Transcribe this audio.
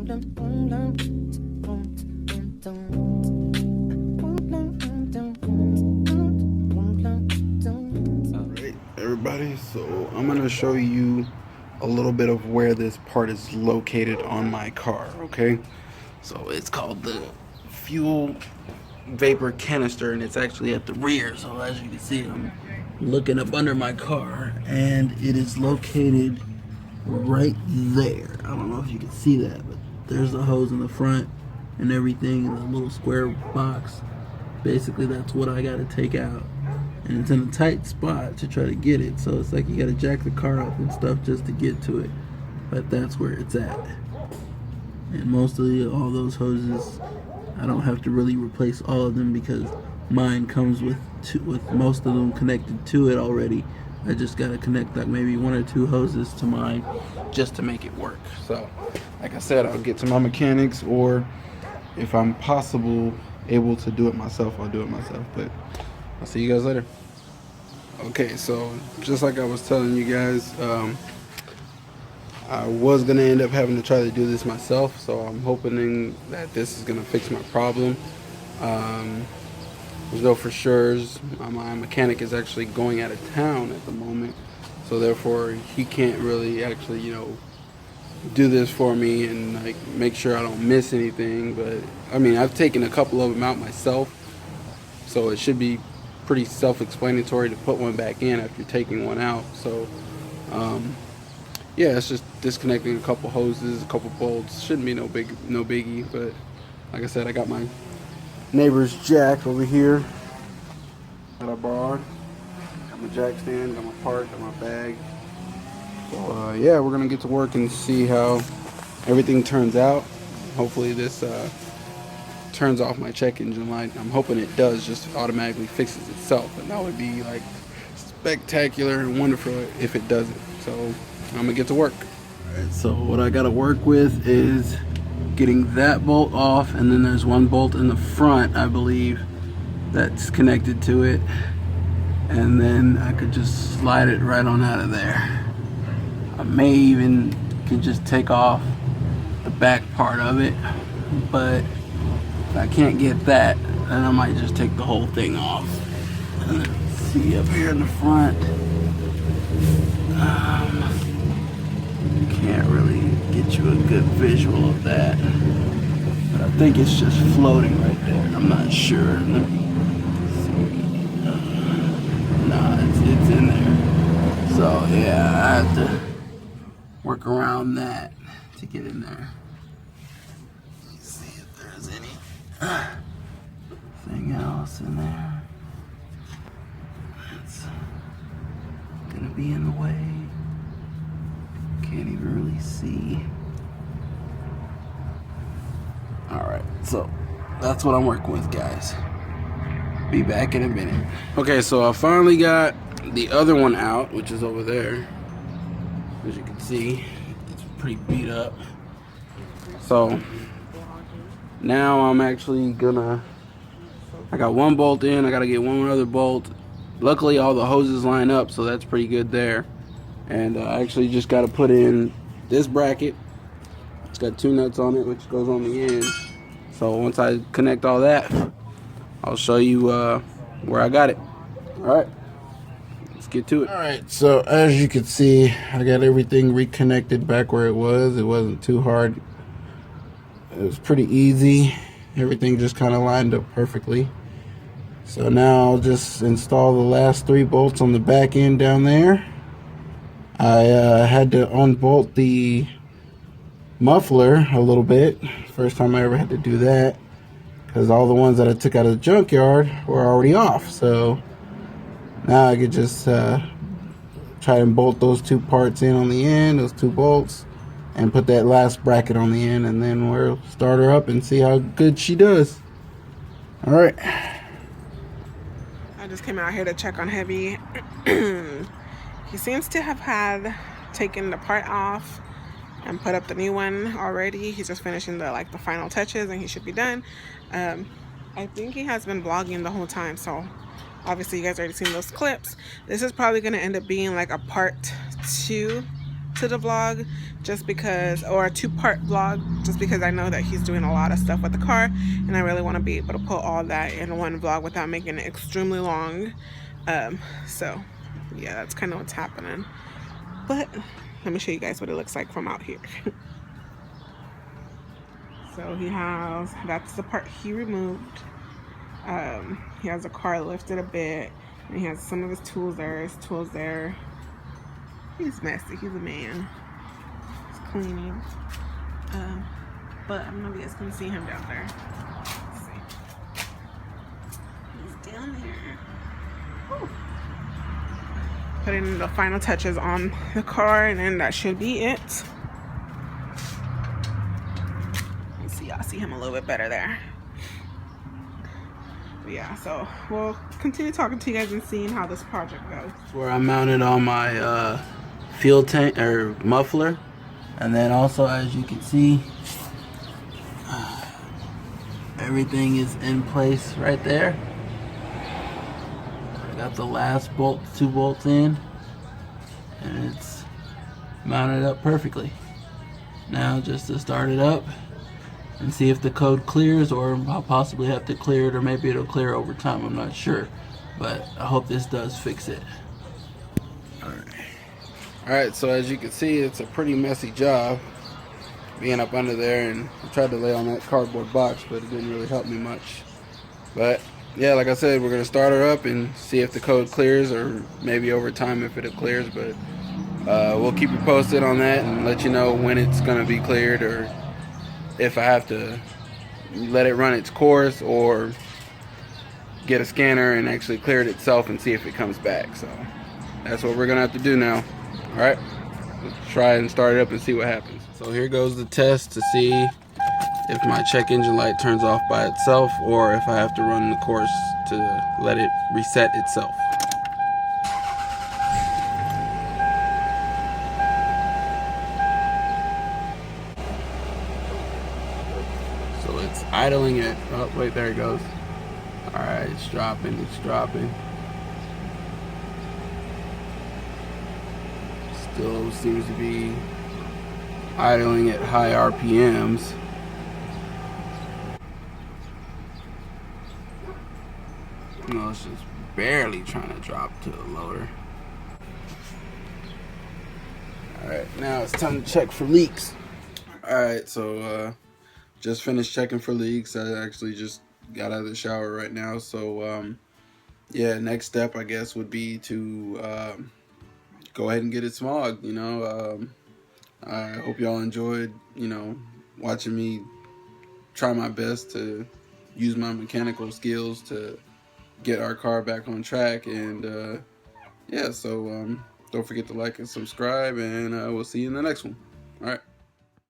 Alright, everybody, so I'm gonna show you a little bit of where this part is located on my car, okay? So it's called the fuel vapor canister, and it's actually at the rear. So as you can see, I'm looking up under my car, and it is located right there. I don't know if you can see that, but there's the hose in the front and everything in the little square box. Basically, that's what I got to take out, and it's in a tight spot to try to get it. So it's like you got to jack the car up and stuff just to get to it, but that's where it's at. And mostly all those hoses, I don't have to really replace all of them because mine comes with most of them connected to it already. I just gotta connect like maybe 1 or 2 hoses to mine just to make it work. So like I said, I'll get to my mechanics, or if I'm able to do it myself, I'll do it myself. But I'll see you guys later. Okay, so just like I was telling you guys, I was gonna end up having to try to do this myself, so I'm hoping that this is gonna fix my problem. There's no for sure's. My mechanic is actually going out of town at the moment, so therefore he can't really actually, do this for me and like make sure I don't miss anything. But I mean, I've taken a couple of them out myself, so it should be pretty self-explanatory to put one back in after taking one out. So yeah, it's just disconnecting a couple hoses, a couple bolts. Shouldn't be no biggie. But like I said, I got my neighbor's jack over here that I borrowed. Got my jack stand, got my part, got my bag. So yeah, we're gonna get to work and see how everything turns out. Hopefully this turns off my check engine light. I'm hoping it does, just automatically fixes itself, and that would be like spectacular and wonderful if it doesn't. So I'm gonna get to work. Alright, so what I gotta work with is getting that bolt off, and then there's one bolt in the front, I believe, that's connected to it, and then I could just slide it right on out of there. I may even could just take off the back part of it, but if I can't get that, then I might just take the whole thing off. And then see up here in the front, can't really get you a good visual of that, but I think it's just floating right there. I'm not sure. Let me see. Nah, it's in there. So yeah, I have to work around that to get in there. Let's see if there's anything else in there that's gonna be in the way. Can't even really see. Alright, so that's what I'm working with, guys. Be back in a minute. Okay, so I finally got the other one out, which is over there. As you can see, it's pretty beat up. So now I'm actually gonna, I got one bolt in, I gotta get one other bolt. Luckily all the hoses line up, so that's pretty good there. And I actually just got to put in this bracket. It's got 2 nuts on it, which goes on the end. So once I connect all that, I'll show you where I got it. Alright, let's get to it. Alright, so as you can see, I got everything reconnected back where it was. It wasn't too hard. It was pretty easy. Everything just kind of lined up perfectly. So now I'll just install the last 3 bolts on the back end down there. I had to unbolt the muffler a little bit. First time I ever had to do that, because all the ones that I took out of the junkyard were already off. So now I could just try and bolt those 2 parts in on the end, those 2 bolts, and put that last bracket on the end, and then we'll start her up and see how good she does. Alright. I just came out here to check on Heavy. He seems to have taken the part off and put up the new one already. He's just finishing the final touches, and he should be done. I think he has been vlogging the whole time, so obviously you guys already seen those clips. This is probably going to end up being like a part 2 to the vlog just because, or a 2-part vlog, just because I know that he's doing a lot of stuff with the car and I really want to be able to put all that in one vlog without making it extremely long. So yeah, that's kind of what's happening. But let me show you guys what it looks like from out here. So he has, that's the part he removed. He has the car lifted a bit, and he has some of his tools there. His tools there. He's messy. He's a man. He's cleaning. But I don't know if you guys can see him down there. Let's see. He's down there. Whew. Putting the final touches on the car, and then that should be it. Let's see. Y'all see him a little bit better there. But yeah, so we'll continue talking to you guys and seeing how this project goes. Where I mounted on my fuel tank or muffler, and then also, as you can see, everything is in place right there. I got the last bolt, 2 bolts in, and it's mounted up perfectly. Now just to start it up and see if the code clears, or I'll possibly have to clear it, or maybe it'll clear over time. I'm not sure, but I hope this does fix it. Alright, so as you can see, it's a pretty messy job being up under there, and I tried to lay on that cardboard box, but it didn't really help me much. But yeah, like I said, we're going to start her up and see if the code clears, or maybe over time if it clears, but we'll keep you posted on that and let you know when it's going to be cleared, or if I have to let it run its course, or get a scanner and actually clear it itself and see if it comes back. So that's what we're gonna have to do now. All right, let's try and start it up and see what happens. So here goes the test to see if my check engine light turns off by itself, or if I have to run the course to let it reset itself. So it's idling it. Oh wait, there it goes. All right, it's dropping, it's dropping. Still seems to be idling at high RPMs. No, it's just barely trying to drop to the loader. Alright, now it's time to check for leaks. Alright, so just finished checking for leaks. I actually just got out of the shower right now. So yeah, next step I guess would be to go ahead and get it smogged. You know, I hope y'all enjoyed, you know, watching me try my best to use my mechanical skills to get our car back on track. And yeah, so don't forget to like and subscribe, and we'll see you in the next one. All right.